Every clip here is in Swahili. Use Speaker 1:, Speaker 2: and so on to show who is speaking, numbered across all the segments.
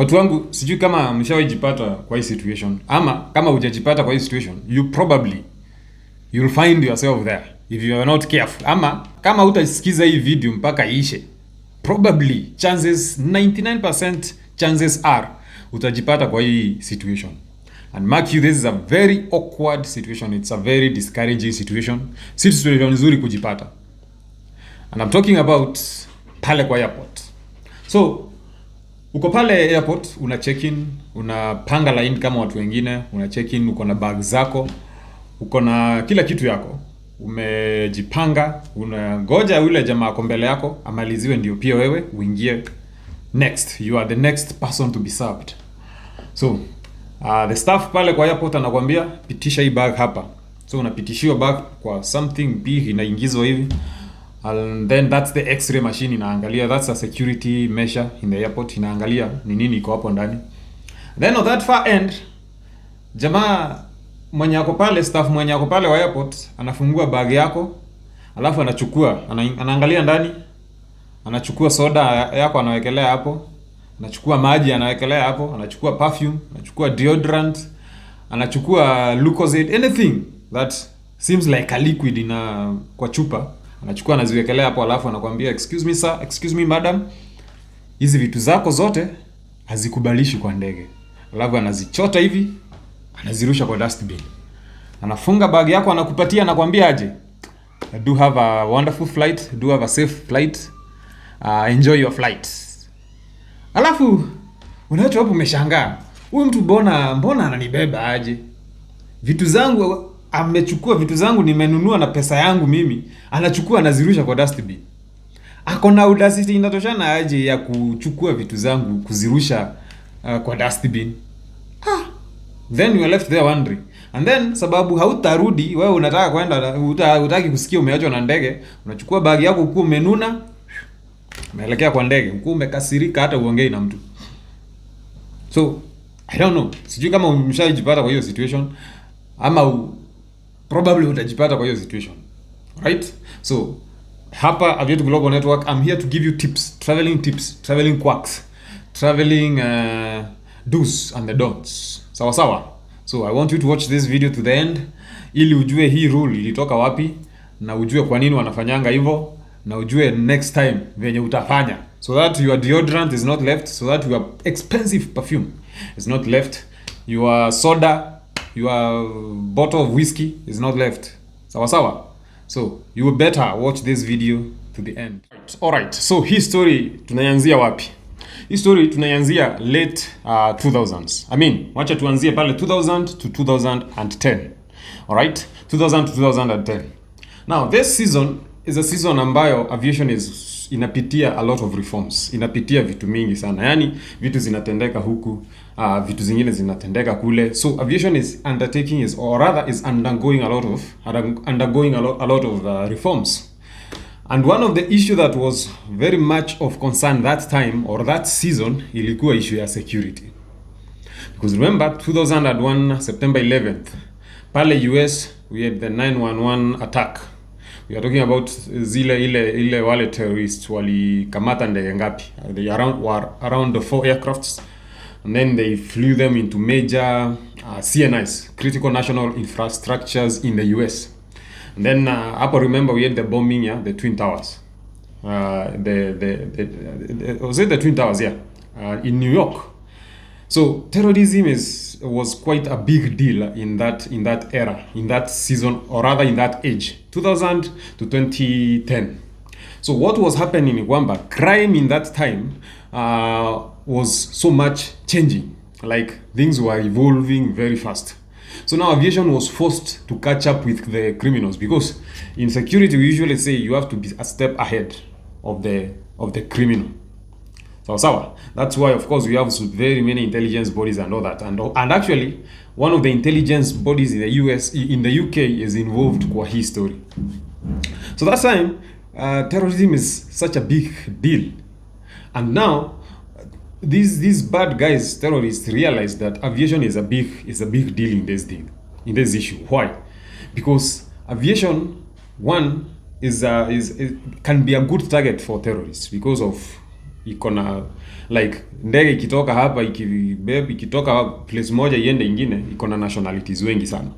Speaker 1: Watu wangu, sijui kama mshawajipata kwa hii situation, ama kama hujajipata kwa hii situation, you'll find yourself there if you are not careful. Ama kama utasikiza hii video mpaka ishe, probably 99% chances are utajipata kwa hii situation. And mark you, this is a very awkward situation. It's a very discouraging situation. Situation nzuri kujipata. And I'm talking about pale kwa airport. So uko pale airport, una check in, unapanga line kama watu wengine, una check in, uko na bag zako, uko na kila kitu yako, umejipanga, unangoja yule jamaa ako mbele yako amaliziwe ndio pia wewe uingie next. You are the next person to be served. So the staff pale kwa airport anakuambia pitisha hii bag hapa. So unapitishiwa bag kwa something big, inaingizwa hivi. And then that's the x-ray machine inaangalia. That's a security measure in the airport. Inaangalia ni nini iko hapo ndani. Then on that far end, jamaa mwenye ako pale, staff mwenye ako pale wa airport anafungua bag yako, alafu anaangalia ndani, anachukua soda yako anawekelea hapo, anachukua maji anawekelea hapo, anachukua perfume, anachukua deodorant, anachukua Lucozade, anything that seems like a liquid kwa chupa, anachukua anaziwekelea hapo, alafu anakuambia excuse me sir, excuse me madam, hizi vitu zako zote hazikubalishi kwa ndege. Alafu anazichota hivi, anazirusha kwa dustbin. Anafunga bag yako, anakupatia, anakuambia aje, do have a wonderful flight, do have a safe flight, enjoy your flight. Alafu unacho hapo umeshangaa, huyu mtu mbona ananibeba aje? Vitu zangu amechukua, vitu zangu nimenunua na pesa yangu mimi, anachukua anazirusha kwa dustbin. Ako na audacity inatoshana aje ya kuchukua vitu zangu kuzirusha kwa dustbin? Then you are left there wondering. And then sababu hautarudi, wewe unataka kwenda, hutaki kusikia umeachwa na ndege, unachukua bag yako huko umenuna, umeelekea kwa ndege, huko umekasirika hata uongei na mtu. So I don't know, sijui kama umeshajipata kwa hiyo situation ama probably utajipata kwa hiyo situation. Right? So hapa Aviator Global Network, I'm here to give you tips, traveling quacks, traveling do's and the don'ts. Sawa sawa. So I want you to watch this video to the end ili ujue hii rule ilitoka wapi, na ujue kwa nini wanafanyanga hivyo, na ujue next time venye utafanya, so that your deodorant is not left, so that your expensive perfume is not left, your soda, your bottle of whiskey is not left. Sawa sawa. So you better watch this video to the end. Alright, so hii story tunaanzia wapi? Hii story tunaanzia late 2000s. I mean, wacha tuanzie pale 2000 to 2010. Alright? 2000 to 2010. Now, this season is a season ambayo aviation inapitia a lot of reforms. Inapitia vitu mingi sana. Yani, vitu zinatendeka huku, vitu zingine zinatendeka kule. So, aviation is undergoing a lot of reforms. And one of the issue that was very much of concern that time or that season ilikuwa issue ya security. Because remember 2001 September 11th, pale US we had the 911 attack. We are talking about ile wale terrorists walikamata ndege ngapi? They were around the 4 aircrafts, and then they flew them into major CNIs, critical national infrastructures in the US. And then remember we had the bombing, the Twin Towers. Was it the Twin Towers? Yeah, in New York. So terrorism was quite a big deal in that era, in that season, or rather in that age, 2000 to 2010. So what was happening in Wamba, crime in that time was so much changing. Like things were evolving very fast. So now aviation was forced to catch up with the criminals, because in security we usually say you have to be a step ahead of the criminal. So that's why of course we have very many intelligence bodies and all that, and actually one of the intelligence bodies in the UK is involved kwa hii story. So that time terrorism is such a big deal, and now these bad guys, terrorists, realize that aviation is a big deal in this issue. Why? Because aviation, one, can be a good target for terrorists because of iko na like ndege ikitoka hapa ikitoka place moja iende ingine, iko na nationalities wengi sana.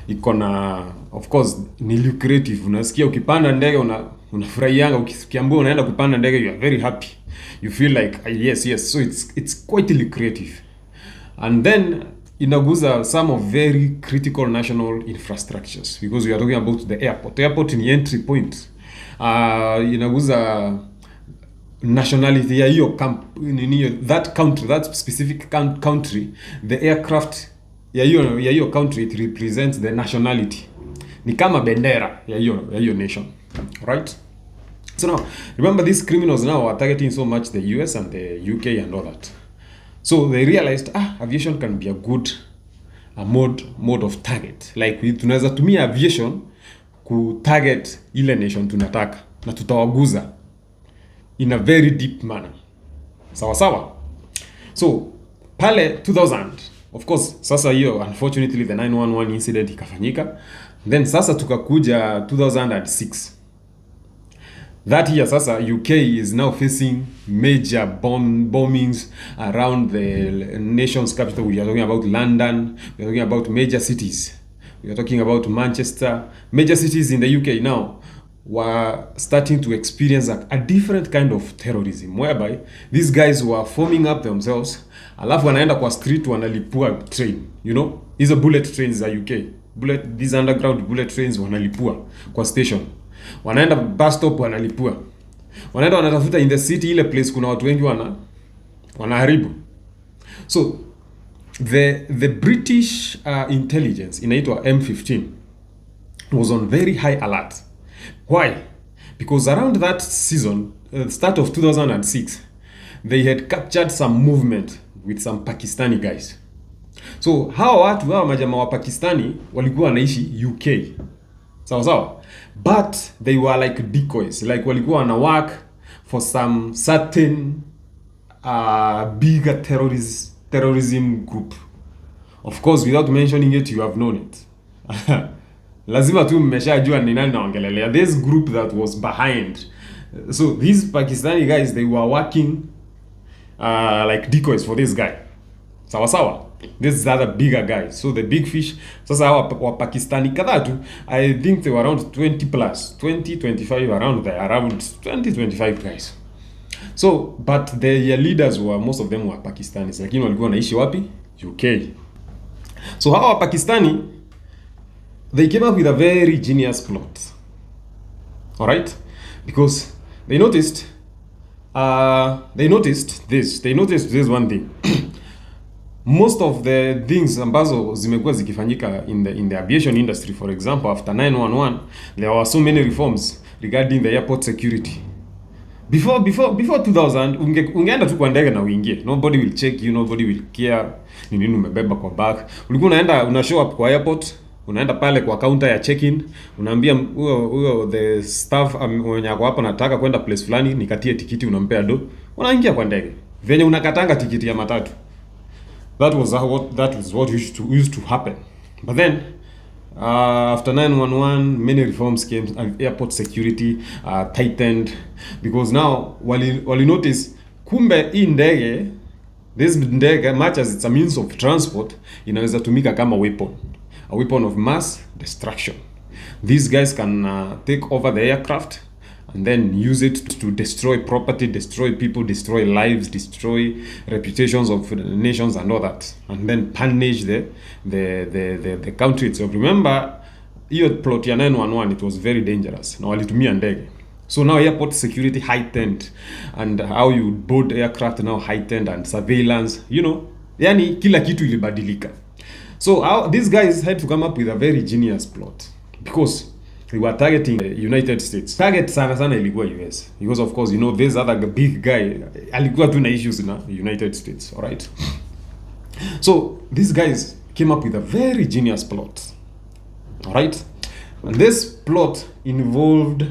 Speaker 1: Iko na, of course, ni lucrative. Unasikia ukipanda ndege unafurahianga, ukiambiwa unaenda kupanda ndege, you are very happy, you feel like yes, so it's quite lucrative. And then inaguza some of very critical national infrastructures, because we are talking about the airport ni entry point. Inaguza nationality ya hiyo that country, that specific country. The aircraft ya hiyo country, it represents the nationality, ni kama bendera ya hiyo nation, right? So now remember, these criminals now are targeting so much the US and the UK and all that. So they realized aviation can be a good mode of target. Like tunaweza tumia aviation ku target ile nation tunataka, na tutawaguza in a very deep manner. Sawa. So pale 2000, of course, sasa hiyo unfortunately the 911 incident ikafanyika. Then sasa tukakuja 2006. That year sasa UK is now facing major bombings around the nation's capital. We are talking about London, we are talking about major cities. We are talking about Manchester. Major cities in the UK now were starting to experience a different kind of terrorism, whereby these guys were forming up themselves, alafu wanaenda kwa street wanalipua train, hizo bullet trains za UK, these underground bullet trains wanalipua kwa station, wanaenda bus stop wanalipua, wanaenda wanatafuta in the city, ile place kuna watu wengi wanaharibu. So the British intelligence inaitwa M15 was on very high alert. Why? Because around that season, start of 2006, they had captured some movement with some Pakistani guys. So hawa majama wa Pakistani walikuwa wanaishi UK. Sawa. But they were like decoys. Like walikuwa wana work for some certain bigger terrorism group. Of course, without mentioning it, you have known it. Lazima tu mmeshajua ni nani naongelelea. This group that was behind. So these Pakistani guys, they were working like decoys for this guy. Sawa. This is other bigger guys. So the big fish, sasa hawa wa Pakistani kadhaa tu, I think they were around 20+, around 20-25 guys. So but their leaders were, most of them were Pakistanis, lakini walikuwa wanaishi wapi? UK. So hawa Pakistani, they came up with a very genius plot. Alright? Because they noticed this one thing. Most of the things ambazo zimekuwa zikifanyika in the aviation industry, for example, after 911, there were so many reforms regarding the airport security. Before 2000, ungeenda tu kwa ndege na uingie. Nobody will check you, nobody will care ni nini umebeba kwa bag. Ulikuwa una show up kwa airport, unaenda pale kwa counter ya check-in, unaambia huyo the staff mwenye ako hapo, nataka kwenda place fulani, nikatie tikiti, unampea do, unaingia kwa ndege. Venye unakatanga tikiti ya matatu. That was what used to happen. But then after 911, many reforms came. Airport security tightened, because now wali notice kumbe hii ndege, this ndege, much as it's a means of transport, inaweza tumika kama a weapon of mass destruction. These guys can take over the aircraft and then use it to destroy property, destroy people, destroy lives, destroy reputations of nations and all that, and then punish the country itself. Remember, hiyo plot ya 911, it was very dangerous. Na walitumia ndege. So now airport security heightened, and how you board aircraft now heightened, and surveillance, yani kila kitu ilibadilika. So these guys had to come up with a very genius plot, because they were targeting the United States. Target sana ilikuwa US, because of course, this other big guy alikuwa tu na issues na United States, all right? So these guys came up with a very genius plot, all right? And this plot involved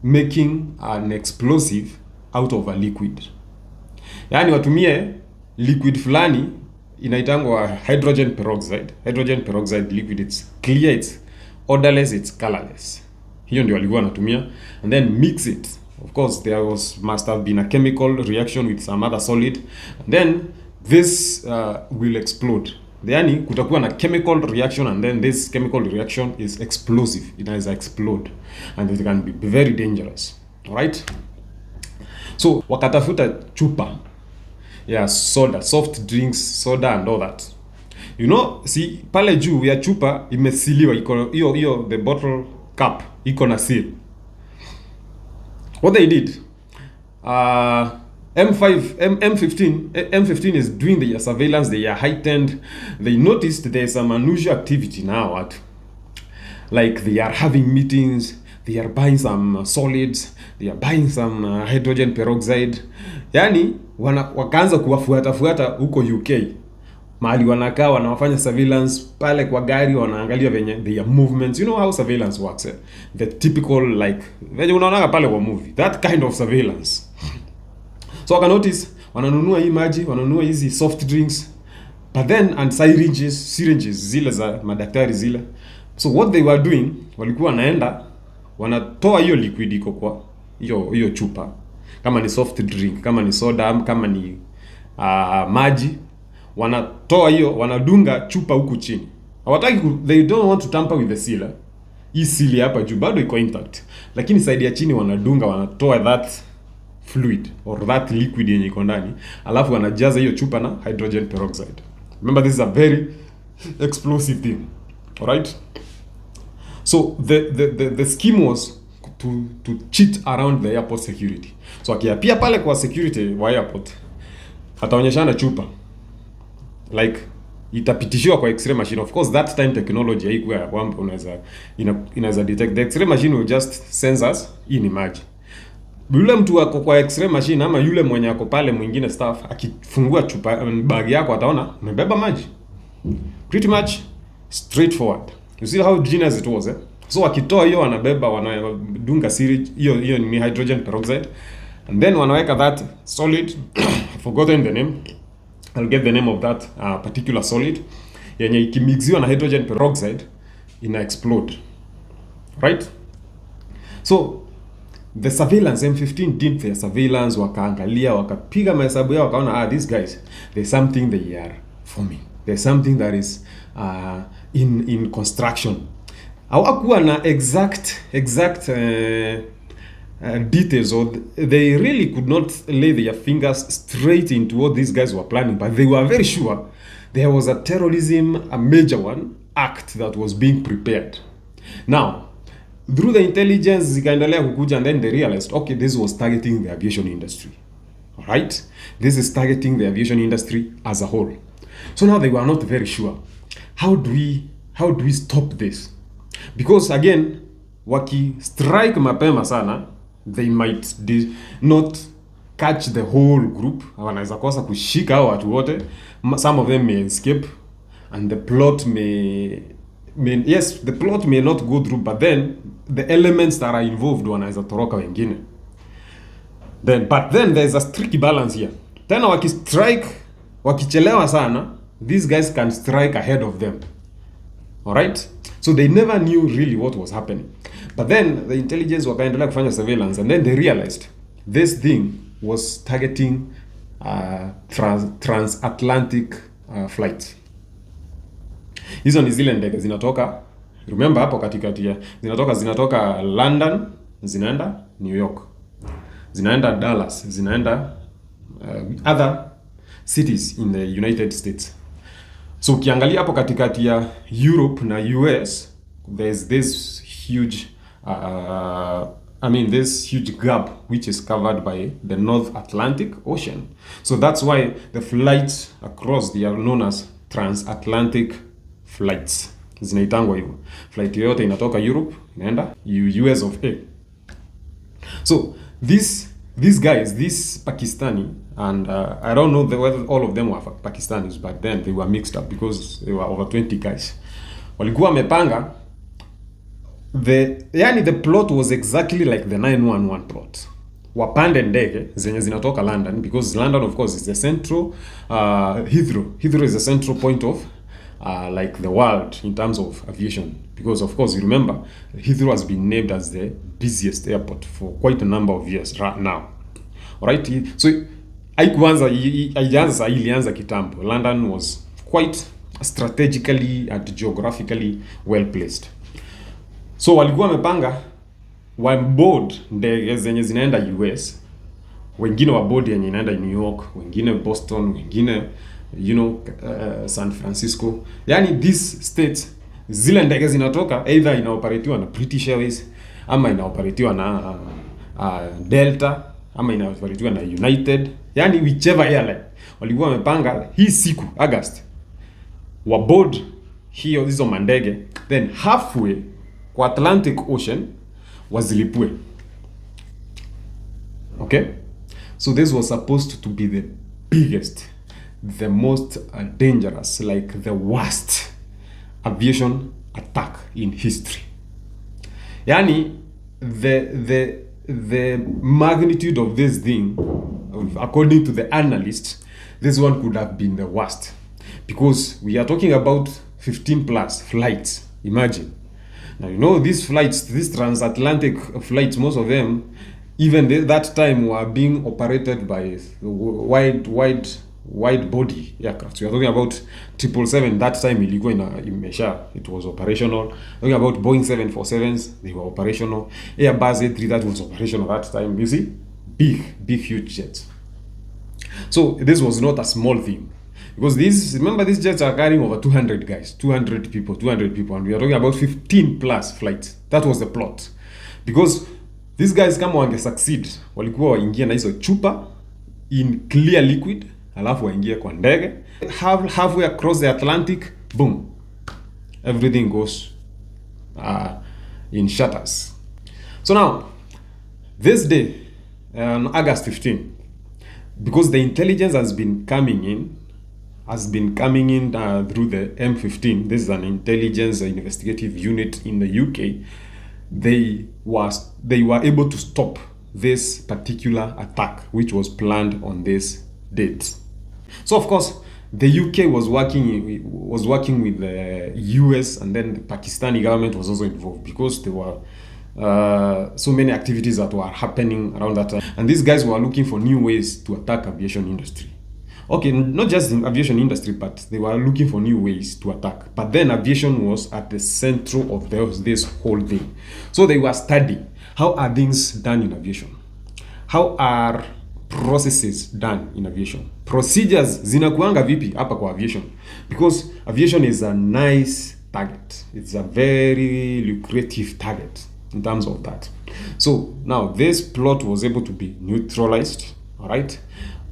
Speaker 1: making an explosive out of a liquid. Yani watumie liquid fulani inaitangwa hydrogen peroxide liquid. It's clear, it's odorless, it's colorless. Hiyo ndio walikuwa wanatumia, and then mix it of course there must have been a chemical reaction with some other solid, and then this will explode. Yani kutakuwa na chemical reaction, and then this chemical reaction is explosive. It has explode and it can be very dangerous. All right? So wakatafuta chupa ya soda, soft drinks, soda and all that. You know, see pale juu ya chupa imesiliwa, iko hiyo the bottle cap iko na seal. What they did, M15 is doing the surveillance. They are heightened. They noticed there's some unusual activity now. Like they are having meetings. They are buying some solids. They are buying some hydrogen peroxide. Yani wakaanza kuwafuata huko UK. Mahali wanakaa wanawafanya surveillance pale kwa gari, wanaangalia venye their movements. You know how surveillance works, eh? The typical like venye unaona pale kwa movie. That kind of surveillance. So waka notice wananunua hii maji, wananunua hizi soft drinks, but then and syringes zile za madaktari zile. So what they were doing, walikuwa wanaenda wanatoa hiyo liquid iko kwa hiyo chupa, kama ni soft drink, kama ni soda, kama ni maji, wanatoa hiyo, wanadunga chupa huku chini. Hawataki they don't want to tamper with the seal. Hii seal hapa juu bado iko intact, lakini side ya chini wanadunga, wanatoa that fluid or that liquid yenye iko ndani, alafu wanajaza hiyo chupa na hydrogen peroxide. Remember, this is a very explosive thing. All right? So the scheme was to cheat around the airport security. So akiapia pale kwa security wa airport, ataonyeshana chupa, like itapitishiwa kwa x-ray machine. Of course that time technology haikuwa ya kwamba inaweza detect. The x-ray machine will just sense us hii ni maji. Yule mtu wako kwa x-ray machine ama yule mwenye ako pale mwingine staff akifungua chupa bag yako ataona umebeba maji. Pretty much straightforward. You see how genius it was, eh? So akitoa hiyo wanabeba, wanadunga syringe hiyo ni hydrogen peroxide, and then wanaweka that solid forgotten the name. I'll get the name of that particular solid yenye ikimixiwa na hydrogen peroxide ina explode. Right? So the surveillance, M15 did their surveillance, wakaangalia, wakapiga mahesabu yao, wakaona these guys, there's something they are forming. There's something that is in construction. Hawakuwa na exact details, or they really could not lay their fingers straight into what these guys were planning, but they were very sure there was a terrorism, a major one, act that was being prepared. Now, through the intelligence zikaendelea kukuja, and then they realized, okay, this was targeting the aviation industry. All right? This is targeting the aviation industry as a whole. So now they were not very sure. How do we stop this? Because again, waki strike mapema sana, they might not catch the whole group. Wanaweza kosa kushika hao watu wote. Some of them may escape, and the plot the plot may not go through, but then the elements that are involved wanaweza toroka wengine. But then there's a tricky balance here. Tena wakichelewa sana, these guys can strike ahead of them. All right? So they never knew really what was happening. But then the intelligence wakaendelea kufanya surveillance, and then they realized this thing was targeting transatlantic flights. Hizo ni zile ndege zinatoka, remember hapo katikati ya zinatoka London, zinaenda New York, zinaenda Dallas, zinaenda other cities in the United States. So ukiangalia hapo katikati ya Europe na US, there's this huge this huge gap which is covered by the North Atlantic Ocean. So that's why the flights across, they are known as transatlantic flights. Zinaitangwa hivyo. Flight yoyote inatoka Europe inaenda US of A. So these guys, this Pakistani, and I don't know whether all of them were Pakistanis, but then they were mixed up because they were over 20 guys. Walikuwa wamepanga the plot was exactly like the 911 plot. Wapande ndege zenye zinatoka London, because London of course is the central Heathrow is the central point of like the world in terms of aviation, because of course you remember Heathrow has been named as the busiest airport for quite a number of years right now. Alright, so ilianza kitambo. London was quite strategically and geographically well placed. So walikuwa wamepanga onboard ndege zenye zinaenda US, wengine waboard yenye inaenda New York, wengine Boston, wengine San Francisco. Yani these states, zile ndege zinatoka either inaoperatiwa na British Airways ama inaoperatiwa na Delta ama inaoperatiwa na United, yani whichever airline. Walikuwa wamepanga hii siku August waboard hizo mandege, then halfway kwa Atlantic Ocean wazilipue. Okay, so this was supposed to be the biggest, the most dangerous, like the worst aviation attack in history. Yani the magnitude of this thing, according to the analysts, this one could have been the worst, because we are talking about 15 plus flights. Imagine. Now these flights, these transatlantic flights, most of them, even that time, were being operated by wide body aircraft. We are talking about 777. That time ilikuwa imesha, it was operational. Talking about Boeing 747s, they were operational. Airbus A3, that was operational that time. You see, big huge jets. So this was not a small thing, because remember these jets are carrying over 200 guys, 200 people, and we are talking about 15 plus flights. That was the plot, because these guys kama wange succeed, walikuwa waingia na hizo chupa in clear liquid, alafu waingia kwa ndege, halfway across the Atlantic, boom, everything goes in shatters. So now this day, on August 15, because the intelligence has been coming in through the M15. This is an intelligence investigative unit in the UK. They were able to stop this particular attack, which was planned on this date. So of course the UK was working with the US, and then the Pakistani government was also involved, because there were so many activities that were happening around that time, and these guys were looking for new ways to attack aviation industry. Okay, not just the aviation industry, but they were looking for new ways to attack. But then aviation was at the center of this whole thing. So they were studying, how are things done in aviation? How are processes done in aviation? Procedures zinakuanga vipi hapa kwa aviation? Because aviation is a nice target. It's a very lucrative target in terms of that. So now this plot was able to be neutralized, all right?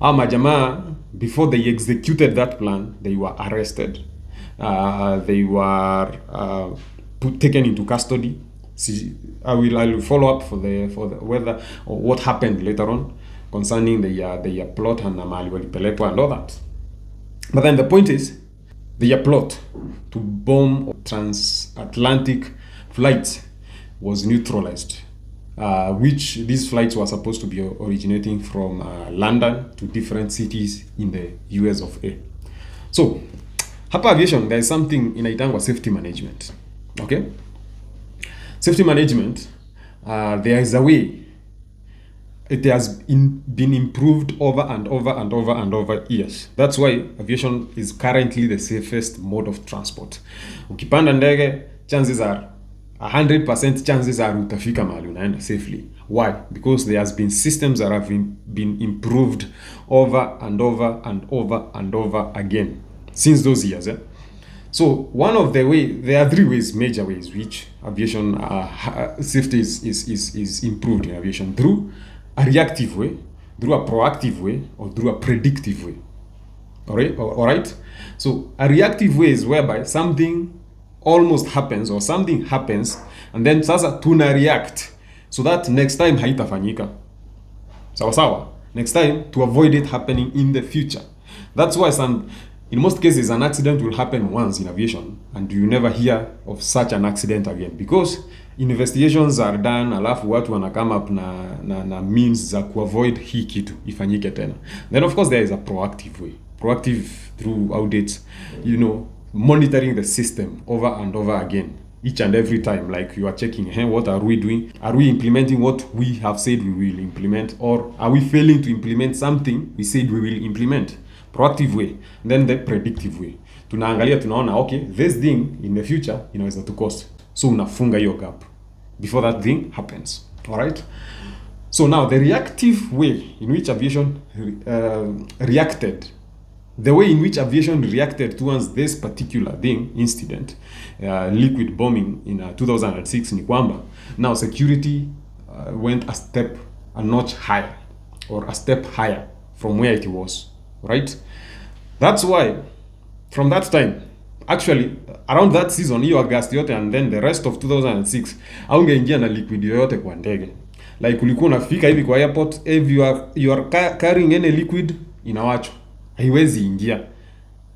Speaker 1: Majamaa, before they executed that plan, they were arrested. They were taken into custody. See, I will follow up for the whether or what happened later on concerning the plot and mahali walipelekwa and all that. But then the point is, the plot to bomb transatlantic flights was neutralized. Which these flights were supposed to be originating from London to different cities in the US of A. So, hapa aviation, there is something inaitangwa safety management. Okay? Safety management, there is a way. It has been improved over and over years. That's why aviation is currently the safest mode of transport. Ukipanda ndege, chances are 100% chances are utafika mahali unaenda safely. Why? Because there has been systems that have been improved over and over again since those years. So one of the way, there are major ways which aviation safety is improved in aviation: through a reactive way, through a proactive way, or through a predictive way. All right. So a reactive way is whereby something almost happens or something happens, and then sasa tuna react so that next time haitafanyika. Sawa. Next time, to avoid it happening in the future. That's why in most cases an accident will happen once in aviation and you never hear of such an accident again, because investigations are done, alafu watu wana come up na means za kuavoid hii kitu ifanyike tena. Then of course there is a proactive way. Proactive through audits, monitoring the system over and over again, each and every time. Like you are checking, hey, what are we doing? Are we implementing what we have said we will implement, or are we failing to implement something we said we will implement? Proactive way, then the predictive way. Tunaangalia, tunaona okay, this thing in the future inaweza to cost, so unafunga hiyo gap before that thing happens. All right. So now the reactive way in which aviation reacted, the way in which aviation reacted towards this particular thing, incident, liquid bombing in 2006, ni kwamba now security went a notch higher, or a step higher from where it was, right? That's why from that time, actually around that season, hiyo August yote and then the rest of 2006, haungeingia na liquid yoyote kwa ndege. Like ulikuwa unafika hivi kwa airport, if you are carrying any liquid, inawachwa, haiwezi ingia.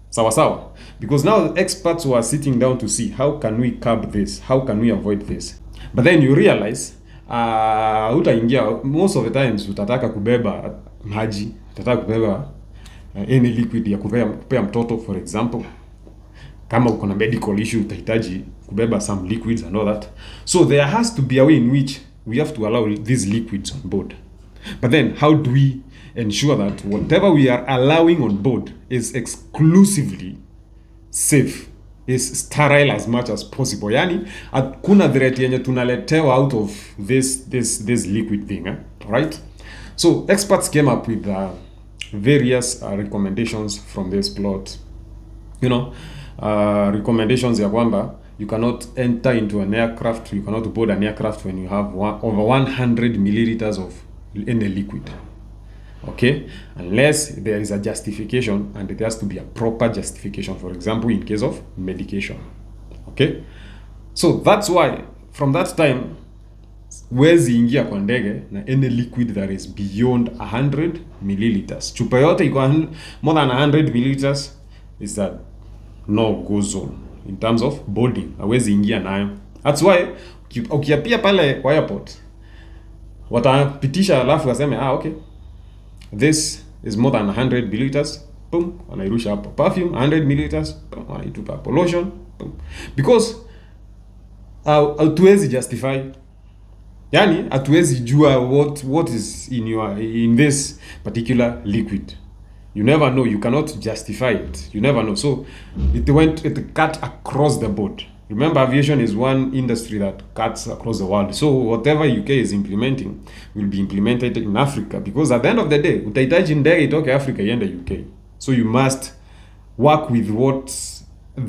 Speaker 1: Sawa sawa, because now the experts were sitting down to see how can we curb this, how can we avoid this. But then you realize utaingia, most of the times utataka kubeba maji, utataka kubeba any liquid ya kupea mtoto, for example. Kama uko na medical issue, utahitaji kubeba some liquids and all that. So there has to be a way in which we have to allow these liquids on board. But then how do we ensure that whatever we are allowing on board is exclusively safe, is sterile as much as possible? Yani hakuna threat yenye tunaletewa out of this liquid thing, right? So experts came up with various recommendations from this plot. Recommendations ya kwamba you cannot enter into an aircraft, you cannot board an aircraft when you have over 100 milliliters of any liquid. Okay, unless there is a justification, and it has to be a proper justification, for example in case of medication. Okay, so that's why from that time wezi ingia kwa ndege na any liquid that is beyond 100 milliliters. Chupa yote iko more than 100 milliliters is a no-go zone in terms of boarding. Hawezi ingia nayo. That's why ukiapia pale kwa airport, watapitisha alafu waseme okay, this is more than 100 milliliters, boom, wanairusha hapo. Perfume 100 milliliters, boom, wanaitupa hapo. Lotion, boom. Because hatuwezi justify, yani hatuwezi jua what is in this particular liquid. You never know, you cannot justify it, you never know. So it cut across the board. Remember, aviation is one industry that cuts across the world. So whatever UK is implementing will be implemented in Africa, because at the end of the day utahitaji ndege itoke Africa iende UK. So you must work with what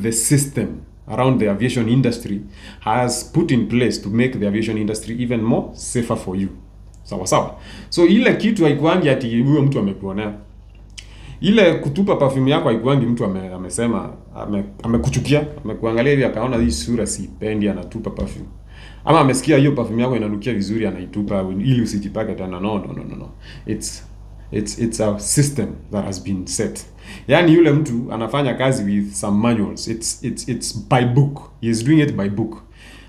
Speaker 1: the system around the aviation industry has put in place to make the aviation industry even more safer for you. Sawa sawa. So ile kitu haikuangi ati huyo mtu amekuonea. Ile kutupa perfume yako haikuangi mtu amesema amekuchukia, amekuangalia hivi akaona hii sura sipendi, anatupa perfume. Ama amesikia hiyo perfume yako inanukia vizuri, anaitupa ili usijipake tena. No. It's a system that has been set. Yani yule mtu anafanya kazi with some manuals. It's by book. He is doing it by book.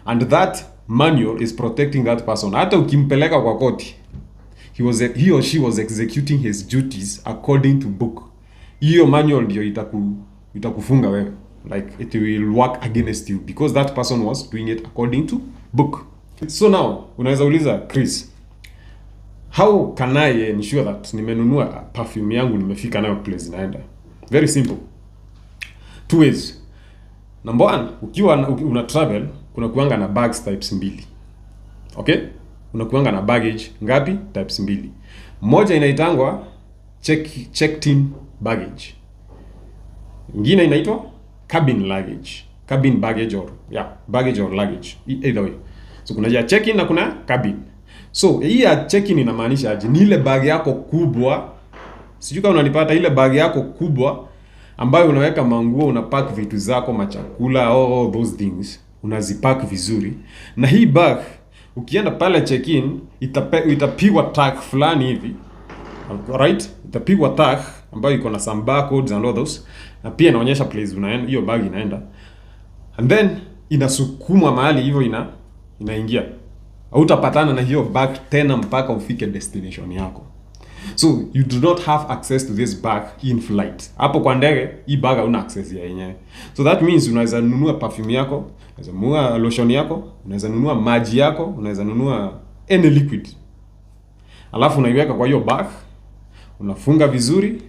Speaker 1: And that manual is protecting that person. Hata ukimpeleka kwa koti, he or she was executing his duties according to book. Hiyo manual ndio itakufunga wewe. Like it will work against you because that person was doing it according to book. So now unaweza uliza Chris, how can I ensure that nimenunua perfume yangu nimefika nayo place naenda? Very simple. Two ways. Number one, ukiwa una travel, kuna kuanga na bags types mbili. Okay? Unakuanga na baggage ngapi? Types mbili. Moja inaitangwa checked in baggage. Nyingine inaitwa cabin luggage. Cabin baggage baggage or luggage. Either way. So kuna ya check-in na kuna cabin. So hii ya check-in inamaanisha aje? Ni ile bag yako kubwa. Sijui kama unanipata, ile bag yako kubwa ambayo unaweka manguo, unapack vitu zako, machakula, all those things. Unazipack vizuri. Na hii bag ukienda pale check-in itapigwa tag fulani hivi. Alright? Itapigwa tag ambayo iko na some barcodes and all those. Na pia inaonyesha place unaenda, hiyo bag inaenda. And then inasukumwa mahali hivyo inaingia. Hautapatana na hiyo bag tena mpaka ufike destination yako. So you do not have access to this bag in flight. Hapo kwa ndege hii bag hauna access ya yenyewe. So that means unaweza nunua perfume yako, unaweza nunua lotion yako, unaweza nunua maji yako, unaweza nunua any liquid. Alafu unaiweka kwa hiyo bag, unafunga vizuri,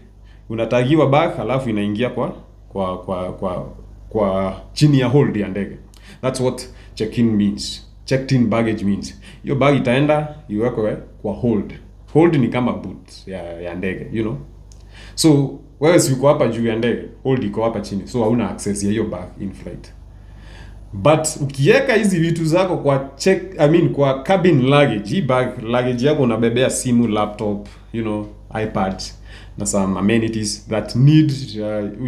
Speaker 1: unatagiwa bag, alafu inaingia kwa chini ya hold ya ndege. That's what check-in means. Checked in baggage means. Hiyo bag itaenda iwekwe kwa hold. Hold ni kama boot ya ndege, you know. So wewe si uko hapa juu ya ndege, hold iko hapa chini. So hauna access ya hiyo bag in flight. But ukiweka hizi vitu zako kwa kwa cabin luggage, hii bag luggage yako unabebea simu, laptop, you know, iPad na some amenities that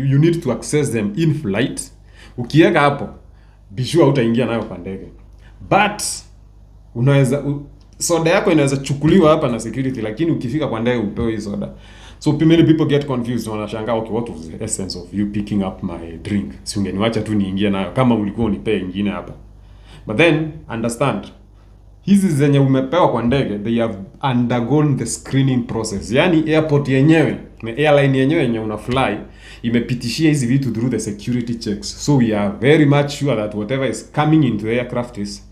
Speaker 1: you need to access them in flight. Ukiweka hapo, be sure utaingia nayo kwa ndege. But soda yako inaweza chukuliwa hapa na security, lakini ukifika kwa ndege upewe hii soda. So many people get confused, wanashangaa, okay, what was the essence of you picking up my drink? Si ungeniacha tu niingie nayo kama ulikuwa unipea nyingine hapa. But then understand, hizi zenye umepewa kwa ndege, they have undergone the screening process. Yani airport yenyewe, na airline yenyewe yenye una fly imepitishia hizi vitu through the security checks. So we are very much sure that whatever is coming into the aircraft is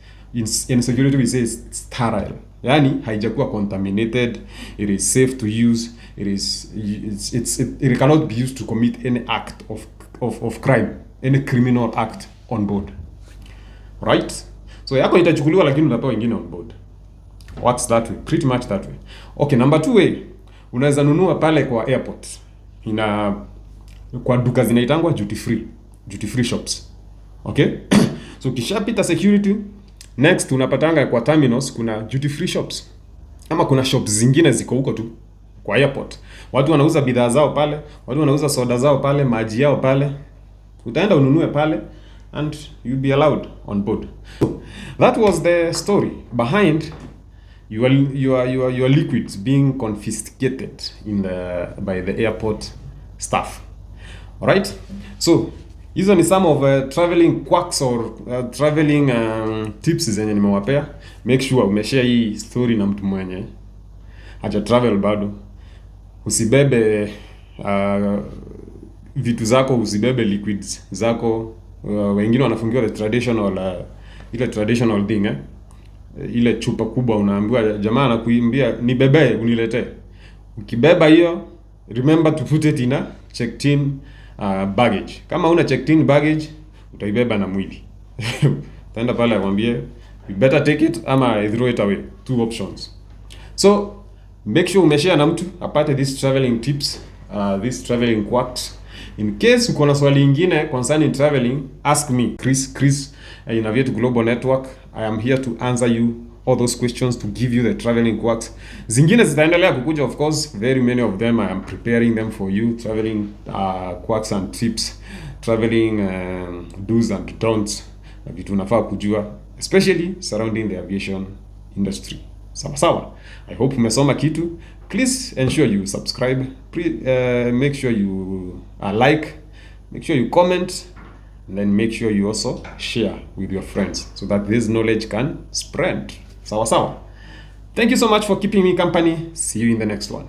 Speaker 1: in security we say it's sterile. Yani haijakuwa contaminated, it is safe to use, it cannot be used to commit any act of crime, any criminal act on board. Right? So yako itachukuliwa lakini unapewa wengine on board. What's that way? Pretty much that way. Okay, number 2 way. Unaweza nunua pale kwa airport. Kwa duka zinaitangwa duty free shops. Okay? So kishapita security, next unapatanga kwa terminals kuna duty free shops. Ama kuna shops zingine ziko huko tu kwa airport. Watu wanauza bidhaa zao pale, watu wanauza soda zao pale, maji yao pale. Utaenda ununue pale and you'll be allowed on board. So that was the story behind your liquids being confiscated by the airport staff. All right? So hizo ni some of traveling quacks or traveling tips zenye nimewapea. Make sure umeshare hii story na mtu mwenye haja travel bado. Usibebe vitu zako, usibebe liquids zako. Wengine wanafungiwa ile traditional thing, ile chupa kubwa unaambiwa jamaa anakuimbia nibebe uniletee. Ukibeba hiyo, remember to put it in a checked in baggage. Kama una checked in baggage, utaibeba na mwili. Utaenda pale akwambie you better take it ama throw it away. 2 options. So make sure umeshare na mtu apate these traveling tips, these traveling quacks. In case uko na swali lingine concerning traveling, ask me, Chris in Aviate Global Network. I am here to answer you all those questions, to give you the traveling quacks. Zingine zitaendelea kukuja, of course, very many of them I am preparing them for you, traveling quacks and tips, traveling do's and don'ts, vitu unafaa kujua, especially surrounding the aviation industry. Sawa. I hope umesoma kitu. Please ensure you subscribe. Make sure you like. Make sure you comment. And then make sure you also share with your friends so that this knowledge can spread. Sawa. Thank you so much for keeping me company. See you in the next one.